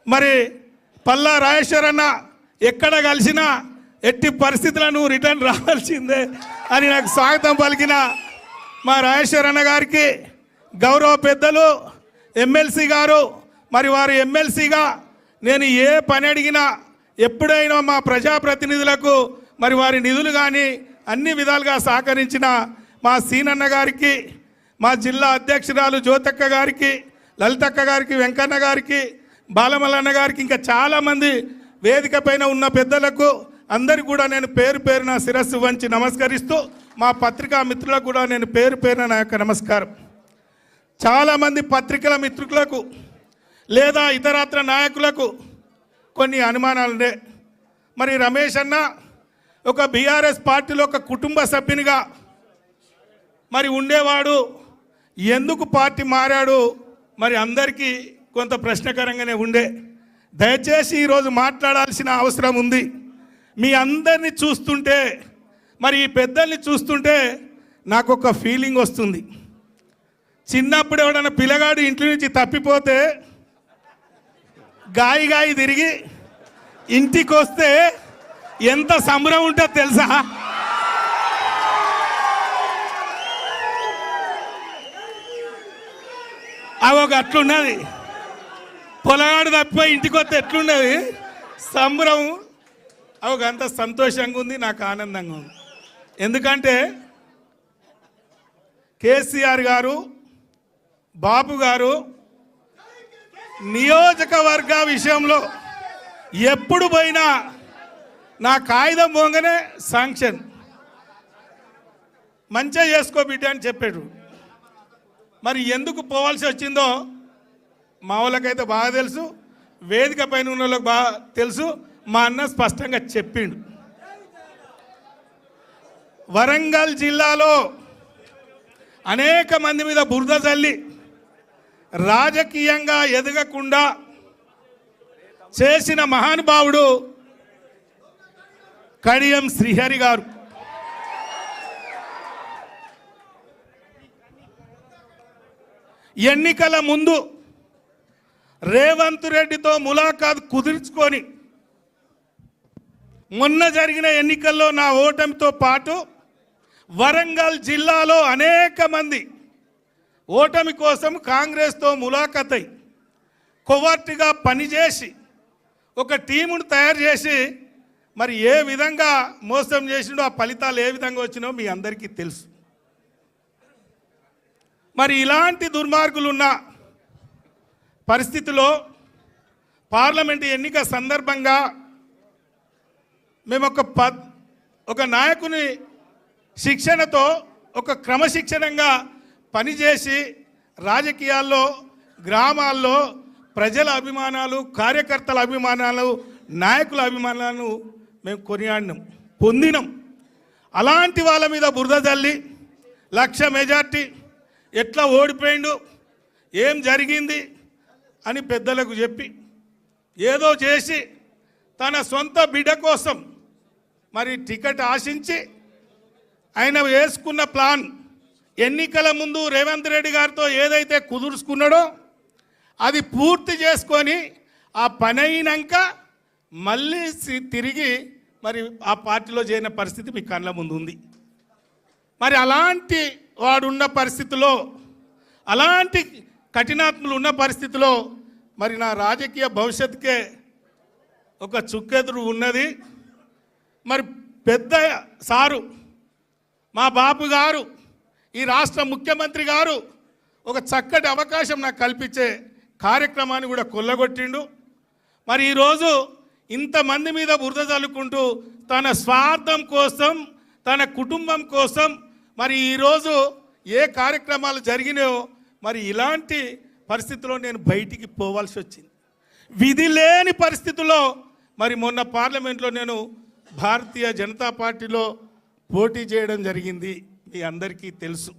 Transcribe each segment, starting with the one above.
మరి పల్లా రాజేశ్వరన్న ఎక్కడ కలిసినా ఎట్టి పరిస్థితులను రిటర్న్ రావాల్సిందే అని నాకు స్వాగతం పలికిన మా రాజేశ్వరన్న గారికి గౌరవ పెద్దలు ఎమ్మెల్సీ గారు మరి వారు ఎమ్మెల్సీగా నేను ఏ పని అడిగినా ఎప్పుడైనా మా ప్రజాప్రతినిధులకు మరి వారి నిధులు కానీ అన్ని విధాలుగా సహకరించిన మా సీనన్న గారికి మా జిల్లా అధ్యక్షురాలు జ్యోతక్క గారికి లలితక్క గారికి వెంకన్న గారికి బాలమల్లన్న గారికి ఇంకా చాలామంది వేదిక పైన ఉన్న పెద్దలకు అందరికీ కూడా నేను పేరు పేరున శిరస్సు వంచి నమస్కరిస్తూ మా పత్రికా మిత్రులకు కూడా నేను పేరు పేరున నా యొక్క నమస్కారం. చాలామంది పత్రికల మిత్రులకు లేదా ఇతరత్ర నాయకులకు కొన్ని అనుమానాలుండే. మరి రమేష్ అన్న ఒక బీఆర్ఎస్ పార్టీలో ఒక కుటుంబ సభ్యునిగా మరి ఉండేవాడు, ఎందుకు పార్టీ మారాడు మరి అందరికీ కొంత ప్రశ్నకరంగానే ఉండే. దయచేసి ఈరోజు మాట్లాడాల్సిన అవసరం ఉంది. మీ అందరినీ చూస్తుంటే మరి ఈ పెద్దల్ని చూస్తుంటే నాకు ఒక ఫీలింగ్ వస్తుంది. చిన్నప్పుడు ఎవడన్నా పిల్లగాడు ఇంటి నుంచి తప్పిపోతే గాయి తిరిగి ఇంటికి వస్తే ఎంత సంబరం ఉంటుందో తెలుసా? అవి ఒక అట్లున్నది. పొలగాడు తప్పిపోయి ఇంటికి వస్తే ఎట్లున్నది సంబరం. అవి అంత సంతోషంగా ఉంది, నాకు ఆనందంగా ఉంది. ఎందుకంటే కేసీఆర్ గారు బాబు గారు నియోజకవర్గ విషయంలో ఎప్పుడు పోయినా నా కాగితం పోగానే శాంక్షన్, మంచిగా చేసుకో బిడ్డ అని చెప్పాడు. మరి ఎందుకు పోవాల్సి వచ్చిందో మా వాళ్ళకైతే బాగా తెలుసు, వేదిక పైన ఉన్న వాళ్ళకి బాగా తెలుసు. మా అన్న స్పష్టంగా చెప్పిండు. వరంగల్ జిల్లాలో అనేక మంది మీద బురద చల్లి రాజకీయంగా ఎదగకుండా చేసిన మహానుభావుడు కడియం శ్రీహరి గారు. ఎన్నికల ముందు రేవంత్ రెడ్డితో ములాఖాత్ కుదుర్చుకొని మొన్న జరిగిన ఎన్నికల్లో నా ఓటమితో పాటు వరంగల్ జిల్లాలో అనేక మంది ఓటమి కోసం కాంగ్రెస్తో ములాఖాత్ అయి కొవర్ట్గా పనిచేసి ఒక టీమును తయారు చేసి మరి ఏ విధంగా మోసం చేసిండో ఆ ఫలితాలు ఏ విధంగా వచ్చినో మీ అందరికీ తెలుసు. మరి ఇలాంటి దుర్మార్గులున్న పరిస్థితిలో పార్లమెంటు ఎన్నిక సందర్భంగా మేము ఒక నాయకుని శిక్షణతో ఒక క్రమశిక్షణంగా పనిచేసి రాజకీయాల్లో గ్రామాల్లో ప్రజల అభిమానాలు, కార్యకర్తల అభిమానాలు, నాయకుల అభిమానాలను మేము కొనియాడినాం, పొందినాం. అలాంటి వాళ్ళ మీద బురద జల్లి 1,00,000 మెజార్టీ ఎట్లా ఓడిపోయిండు, ఏం జరిగింది అని పెద్దలకు చెప్పి ఏదో చేసి తన సొంత బిడ్డ కోసం మరి టికెట్ ఆశించి ఆయన వేసుకున్న ప్లాన్ ఎన్నికల ముందు రేవంత్ రెడ్డి గారితో ఏదైతే కుదుర్చుకున్నాడో అది పూర్తి చేసుకొని ఆ పని అయినాక మళ్ళీ తిరిగి మరి ఆ పార్టీలో చేరిన పరిస్థితి మీ కళ్ళ ముందు ఉంది. మరి అలాంటి వాడున్న పరిస్థితిలో, అలాంటి కఠినాత్ములు ఉన్న పరిస్థితిలో మరి నా రాజకీయ భవిష్యత్తుకే ఒక చుక్కెదురు ఉన్నది. మరి పెద్ద సారు మా బాపు గారు, ఈ రాష్ట్ర ముఖ్యమంత్రి గారు ఒక చక్కటి అవకాశం నాకు కల్పించే కార్యక్రమాన్ని కూడా కొల్లగొట్టిండు. మరి ఈరోజు ఇంతమంది మీద బురద చల్లుకుంటూ తన స్వార్థం కోసం, తన కుటుంబం కోసం మరి ఈరోజు ఏ కార్యక్రమాలు జరిగినాయో మరి ఇలాంటి పరిస్థితుల్లో నేను బయటికి పోవాల్సి వచ్చింది. విధి లేని పరిస్థితుల్లో మరి మొన్న పార్లమెంట్లో నేను భారతీయ జనతా పార్టీలో పోటీ చేయడం జరిగింది, మీ అందరికీ తెలుసు.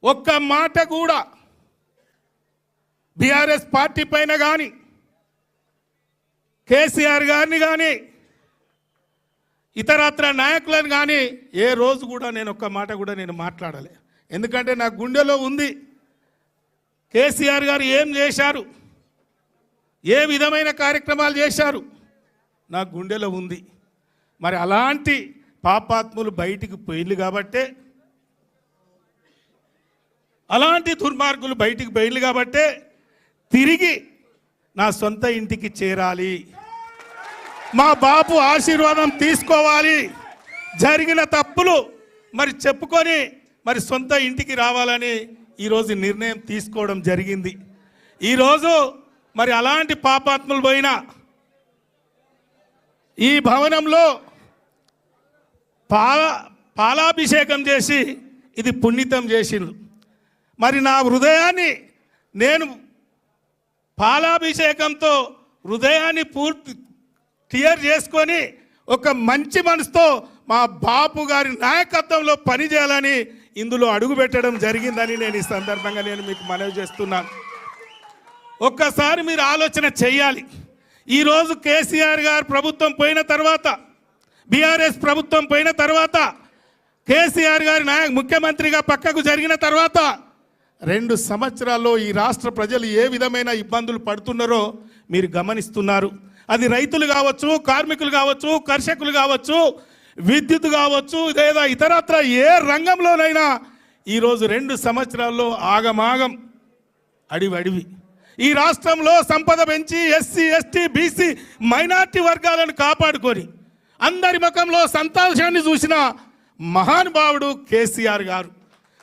ఒక్క మాట కూడా బీఆర్ఎస్ పార్టీ పైన కానీ కేసీఆర్ గారిని కానీ ఇతరత్ర నాయకులను కానీ ఏ రోజు కూడా నేను ఒక్క మాట కూడా నేను మాట్లాడలే. ఎందుకంటే నా గుండెలో ఉంది కేసీఆర్ గారు ఏం చేశారు, ఏ విధమైన కార్యక్రమాలు చేశారు నా గుండెలో ఉంది. మరి అలాంటి పాపాత్ములు బయటికి పోయింది కాబట్టే, అలాంటి దుర్మార్గులు బయటికి పోయింది కాబట్టే తిరిగి నా సొంత ఇంటికి చేరాలి, మా బాపు ఆశీర్వాదం తీసుకోవాలి, జరిగిన తప్పులు మరి చెప్పుకొని మరి సొంత ఇంటికి రావాలని ఈరోజు నిర్ణయం తీసుకోవడం జరిగింది. ఈరోజు మరి అలాంటి పాపాత్ములు పోయిన ఈ భవనంలో పాలాభిషేకం చేసి ఇది పుణ్యతం చేసిండ్రు. మరి నా హృదయాన్ని నేను పాలాభిషేకంతో హృదయాన్ని పూర్తి క్లియర్ చేసుకొని ఒక మంచి మనసుతో మా బాపు గారి నాయకత్వంలో పనిచేయాలని ఇందులో అడుగుపెట్టడం జరిగిందని నేను ఈ సందర్భంగా నేను మీకు మనవి చేస్తున్నాను. ఒక్కసారి మీరు ఆలోచన చేయాలి. ఈరోజు కేసీఆర్ గారు ప్రభుత్వం పోయిన తర్వాత, బీఆర్ఎస్ ప్రభుత్వం పోయిన తర్వాత, కేసీఆర్ గారి ముఖ్యమంత్రిగా పక్కకు జరిగిన తర్వాత 2 సంవత్సరాల్లో ఈ రాష్ట్ర ప్రజలు ఏ విధమైన ఇబ్బందులు పడుతున్నారో మీరు గమనిస్తున్నారు. అది రైతులు కావచ్చు, కార్మికులు కావచ్చు, కర్షకులు కావచ్చు, విద్యుత్ కావచ్చు, లేదా ఇతరత్ర ఏ రంగంలోనైనా ఈరోజు 2 సంవత్సరాల్లో ఆగమాగం అడివి. ఈ రాష్ట్రంలో సంపద పెంచి ఎస్సీ, ఎస్టీ, బీసీ, మైనార్టీ వర్గాలను కాపాడుకొని అందరి ముఖంలో సంతోషాన్ని చూసిన మహానుభావుడు కేసీఆర్ గారు.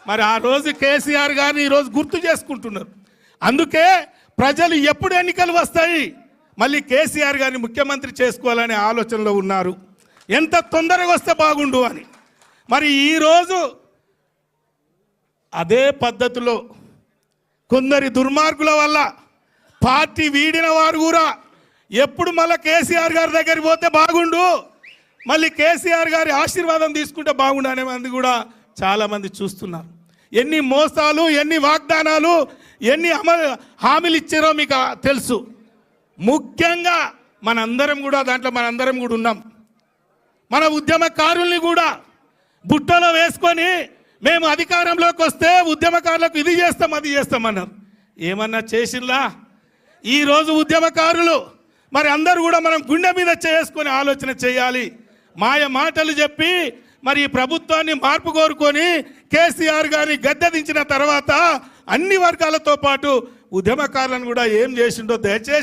మరి ఆ రోజు కేసీఆర్ గారిని ఈరోజు గుర్తు చేసుకుంటున్నారు. అందుకే ప్రజలు ఎప్పుడు ఎన్నికలు వస్తాయి మళ్ళీ కేసీఆర్ గారిని ముఖ్యమంత్రి చేసుకోవాలనే ఆలోచనలో ఉన్నారు. ఎంత తొందరగా వస్తే బాగుండు అని. మరి ఈరోజు అదే పద్ధతిలో కొందరి దుర్మార్గుల వల్ల పార్టీ వీడిన వారు కూడా ఎప్పుడు మళ్ళీ కేసీఆర్ గారి దగ్గరికి పోతే బాగుండు, మళ్ళీ కేసీఆర్ గారి ఆశీర్వాదం తీసుకుంటే బాగుండు అనే మంది కూడా చాలామంది చూస్తున్నారు. ఎన్ని మోసాలు, ఎన్ని వాగ్దానాలు, ఎన్ని హామీలు ఇచ్చారో మీకు తెలుసు. ముఖ్యంగా మనందరం కూడా ఉన్నాం. మన ఉద్యమకారుల్ని కూడా బుట్టలో వేసుకొని మేము అధికారంలోకి వస్తే ఉద్యమకారులకు ఇది చేస్తాం, అది చేస్తామన్నారు. ఏమన్నా చేసిందా? ఈరోజు ఉద్యమకారులు మరి అందరూ కూడా మనం గుండె మీద చేసుకొని ఆలోచన చేయాలి. మాయ మాటలు చెప్పి మరి ఈ ప్రభుత్వాన్ని మార్పు కోరుకొని కేసీఆర్ గారిని గద్దె దించిన తర్వాత అన్ని వర్గాలతో పాటు ఉద్యమకారులను కూడా ఏం చేసిండో దయచేసి